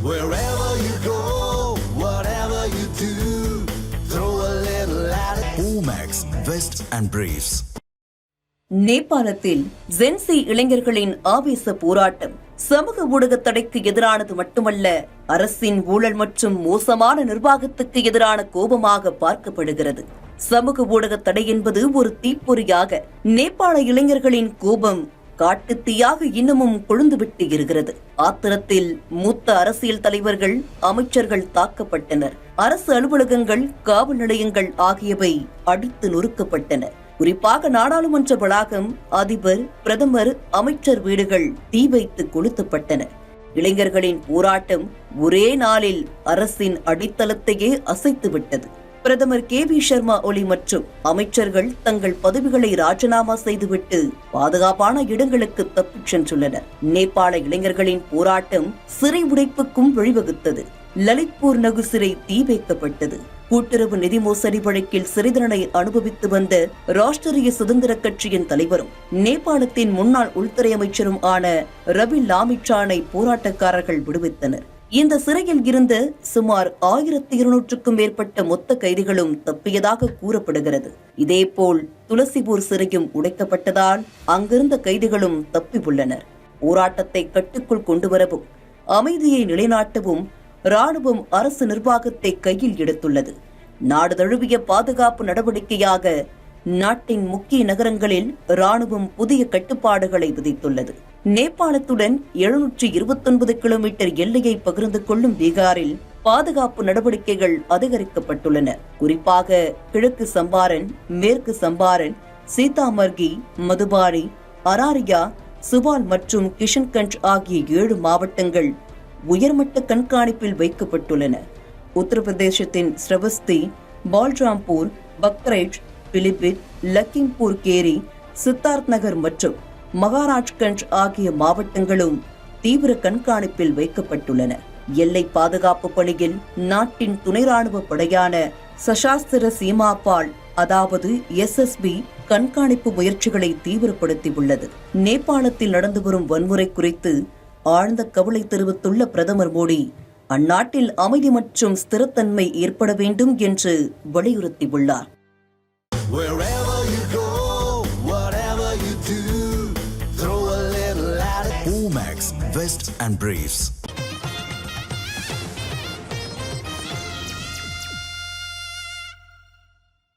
Wherever you go, whatever you do, throw a little at it. Omax, Vest and Briefs. நேபாளத்தில் gen Z இளைஞர்களின் ஆவேச போராட்டம் சமூக ஊடக தடைக்கு எதிரானது மட்டுமல்ல, அரசின் ஊழல் மற்றும் மோசமான நிர்வாகத்துக்கு எதிரான கோபமாக பார்க்கப்படுகிறது. சமூக ஊடக தடை என்பது ஒரு தீப்பொறியாக நேபாள இளைஞர்களின் கோபம் காட்டுத்தீயாக இன்னமும் கொழுந்துவிட்டு இருக்கிறது. ஆத்திரத்தில் மூத்த அரசியல் தலைவர்கள், அமைச்சர்கள் தாக்கப்பட்டனர். அரசு அலுவலகங்கள், காவல் நிலையங்கள் ஆகியவை அடித்து நொறுக்கப்பட்டன. குறிப்பாக நாடாளுமன்ற வளாகம், அதிபர், பிரதமர், அமைச்சர் வீடுகள் தீ வைத்து கொளுத்தப்பட்டன. இளைஞர்களின் போராட்டம் ஒரே நாளில் அரசின் அடித்தளத்தையே அசைத்துவிட்டது. பிரதமர் KV சர்மா ஒலி மற்றும் அமைச்சர்கள் தங்கள் பதவிகளை ராஜினாமா செய்துவிட்டு பாதுகாப்பான இடங்களுக்கு தப்பிச் சென்றுள்ளனர். நேபாள இளைஞர்களின் போராட்டம் சிறை உடைப்புக்கும் வழிவகுத்தது. லலித்பூர் நகு சிறை தீ வைக்கப்பட்டது. கூட்டுறவு நிதி மோசடி வழக்கில் சிறை தண்டனை அனுபவித்து வந்த ராஷ்டிரிய சுதந்திர கட்சியின் தலைவரும் நேபாளத்தின் முன்னாள் உள்துறை அமைச்சரும் ஆன ரவி லாமிச்சானை போராட்டக்காரர்கள் விடுவித்தனர். இந்த சிறையில் இருந்த சுமார் 1200க்கும் மேற்பட்ட மொத்த கைதிகளும் தப்பியதாக கூறப்படுகிறது. இதேபோல் துளசிபூர் சிறையும் உடைக்கப்பட்டதால் அங்கிருந்த கைதிகளும் தப்பி உள்ளனர். போராட்டத்தை கட்டுக்குள் கொண்டுவரவும் அமைதியை நிலைநாட்டவும் ராணுவம் அரசு நிர்வாகத்தை கையில் எடுத்துள்ளது. நாடு தழுவிய பாதுகாப்பு நடவடிக்கையாக நாட்டின் முக்கிய நகரங்களில் ராணுவம் புதிய கட்டுப்பாடுகளை விதித்துள்ளது. நேபாளத்துடன் 729 கிலோமீட்டர் எல்லையை பகிர்ந்து கொள்ளும் பீகாரில் பாதுகாப்பு நடவடிக்கைகள் அதிகரிக்கப்பட்டுள்ளன. குறிப்பாக கிழக்கு சம்பாரன், மேற்கு சம்பாரன், சீதாமர்கி, மதுபானி, அராரியா, சுபால் மற்றும் கிஷன்கஞ்ச் ஆகிய 7 மாவட்டங்கள் உயர்மட்ட கண்காணிப்பில் வைக்கப்பட்டுள்ளன. உத்தரப்பிரதேசத்தின் ஸ்ரவஸ்தி, பால்ராம்பூர், பக்ரைட், பிலிபிட், லக்கிம்பூர் கேரி, சித்தார்த் நகர் மற்றும் மகாராஜ்கஞ்ச் ஆகிய மாவட்டங்களும் தீவிர கண்காணிப்பில் வைக்கப்பட்டுள்ளன. எல்லை பாதுகாப்பு பணியில் நாட்டின் துணை ராணுவ படையான சசாஸ்திர சீமா பால் அதாவது SSB கண்காணிப்பு முயற்சிகளை தீவிரப்படுத்தியுள்ளது. நேபாளத்தில் நடந்து வரும் வன்முறை குறித்து ஆழ்ந்த கவலை தெரிவித்துள்ள பிரதமர் மோடி, அந்நாட்டில் அமைதி மற்றும் ஸ்திரத்தன்மை ஏற்பட வேண்டும் என்று வலியுறுத்தியுள்ளார். Wherever you go, whatever you do, throw a little at it. Omax, Vest and Briefs.